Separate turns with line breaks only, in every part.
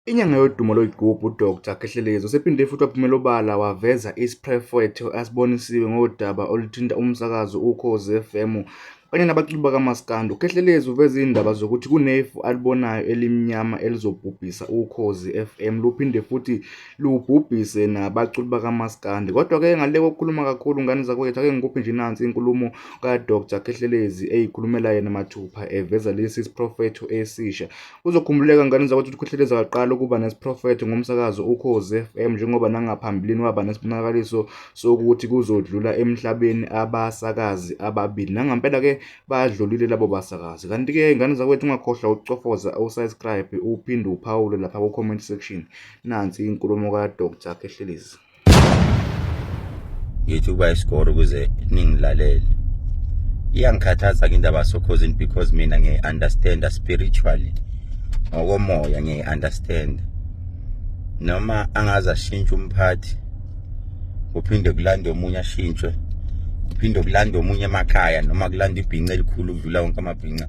Inyanga yodumo loyigubhu uDkt Khehlelezi usephinde futhi waphumela obala waveza isiprofetho asibonisiwe ngodaba oluthinta umsakazo Ukhozi FM kanye nabaculi bakaMaskandi. UKhehlelezi uveze indaba zokuthi kunefu alibonayo elimnyama elizobhubhisa Ukhozi FM luphinde futhi lubhubhise nabaculi bakaMaskandi. Kodwa-ke ngale kokukhuluma kakhulu ngane zakwethu, ake ngikuphe nje nansi inkulumo kaDkt Khehlelezi eyikhulumela yena mathupha eveza lesi siprofetho esisha. Kuzokhumbuleka ngane zakwethu ukuthi uKhehlelezi akaqala ukuba nesiprofetho ngomsakazo Ukhozi FM njengoba nangaphambilini waba nesibonakaliso sokuthi kuzodlula emhlabeni abasakazi ababili. Nangampela-ke badlulile labo basakazi. Kanti-ke ngane zakwethu ungakhohlwa ukucofoza usubscribe uphinde uphawule lapha ku-comment section. Nansi inkulumo kaDkt Khehlelezi.
Ngithi ukuba isikoro ukuze ningilalele. Iyangikhathaza indaba sokhosini because mina ngiyi-understand spiritually. Ngokomoya ngiyi-understand. Noma angaze ashintshe umphathi, kuphinde kulande omunye ashintshwe, kuphinde kulande omunye emakhaya, noma kulande ibhinqa elikhulu ukudlula wonke amabhinqa.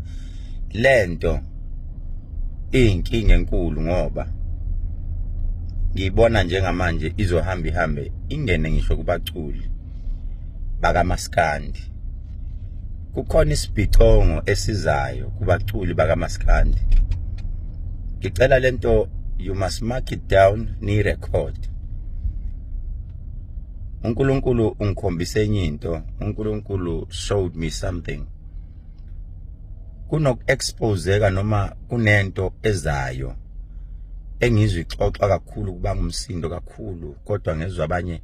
Lento iyinkinga enkulu ngoba ngiyibona njengamanje izohamba ihambe ingene ngisho kubaculi bakaMaskandi. Kukhona isibhicongo esizayo kubaculi bakaMaskandi. Ngicela lento you must mark it down ni record. uNkulunkulu ungikhombise enye into, uNkulunkulu showed me something. Kunoku-exposeka noma kunento ezayo engizwe ixoxa kakhulu kuba ngumsindo kakhulu, kodwa ngezwe abanye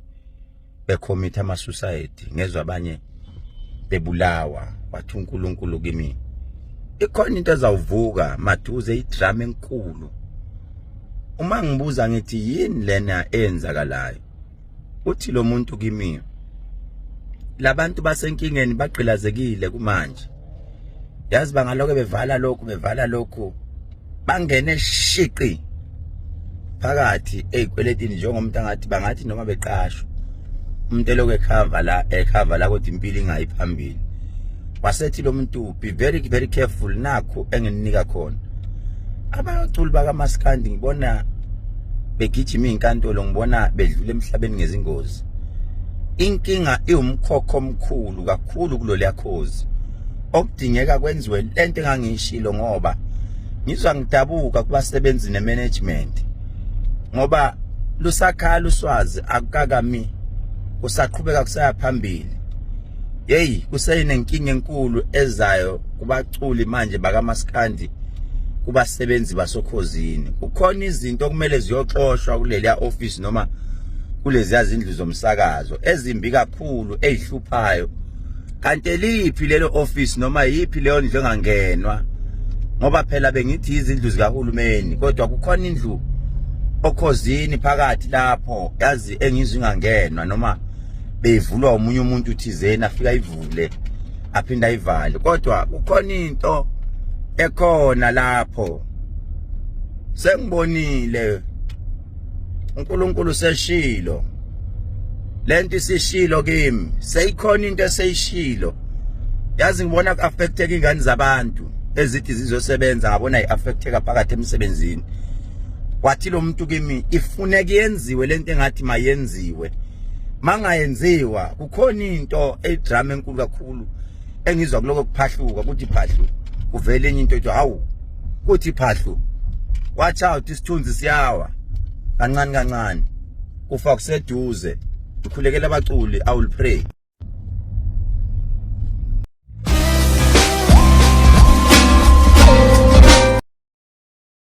becommit ama-suicide, ngezwe abanye bebulawa. Wathi uNkulunkulu kimi ikhona into ezawuvuka maduze idrama enkulu. Uma ngibuza ngithi yini lena eyenzakalayo, uthi lo muntu kimi labantu basenkingeni bagqilazekile kumanje. Yazi bangaloke bevala lokhu bangene shiqi phakathi ezikweletini njengomuntu angathi bangathi noma beqashwa. Umuntu eloku ekhava la kodwa impilo ingayi phambili. Wasethi lo muntu be very careful nakho engininika khona. Abaculi bakaMaskandi ngibona begijima inkantolo, ngibona bedlula emhlabeni ngezingozi. Inkinga iwumkhokho omkhulu kakhulu kulolu yakhozi. Okudingeka kwenziwe lento engangishilo ngoba ngizwa ngidabuka kubasebenzi nemanagement. Ngoba lusakhala uswazi akukakami kusaqhubeka kusaya phambili. Hey, kusayinenkinga enkulu ezayo kubaculi manje bakaMaskandi, kubasebenzi basokhozini. Kukhona izinto okumele ziyoxoshwa kuleliya office noma kulezi izindlu zomsakazo ezimbi kakhulu ezihluphayo. Kanti liphi lelo office noma yipi leyo ndlu engangenwa? Ngoba phela bengithi izindlu zikahulumeni, kodwa kukhona indlu okhozini phakathi lapho yazi engizwe ingangenwa noma beyivulwa umunye umuntu thizeni afika ivule aphinda ivale. Kodwa kukhona into ekhona lapho. Sengibonile uNkulunkulu seshilo. Lento isishilo kimi. Seyikhona into eseyishilo. Yazi ngibona ku-affecteka ingane zabantu ezithi zizosebenza, ngabona i-affecteka phakathi emsebenzini. Wathi lo muntu kimi ifuneka yenziwe lento engathi mayenziwe. Mangayenziwa kukhona into edrama enkulu kakhulu engizwa kuloko kuphahluka kuthi phahlu kuvele enye into ethi hawu kuthi phahlu watch out isithunzi siyawa kancane kufa kuseduze. Ukhulekela abaculi, I will pray.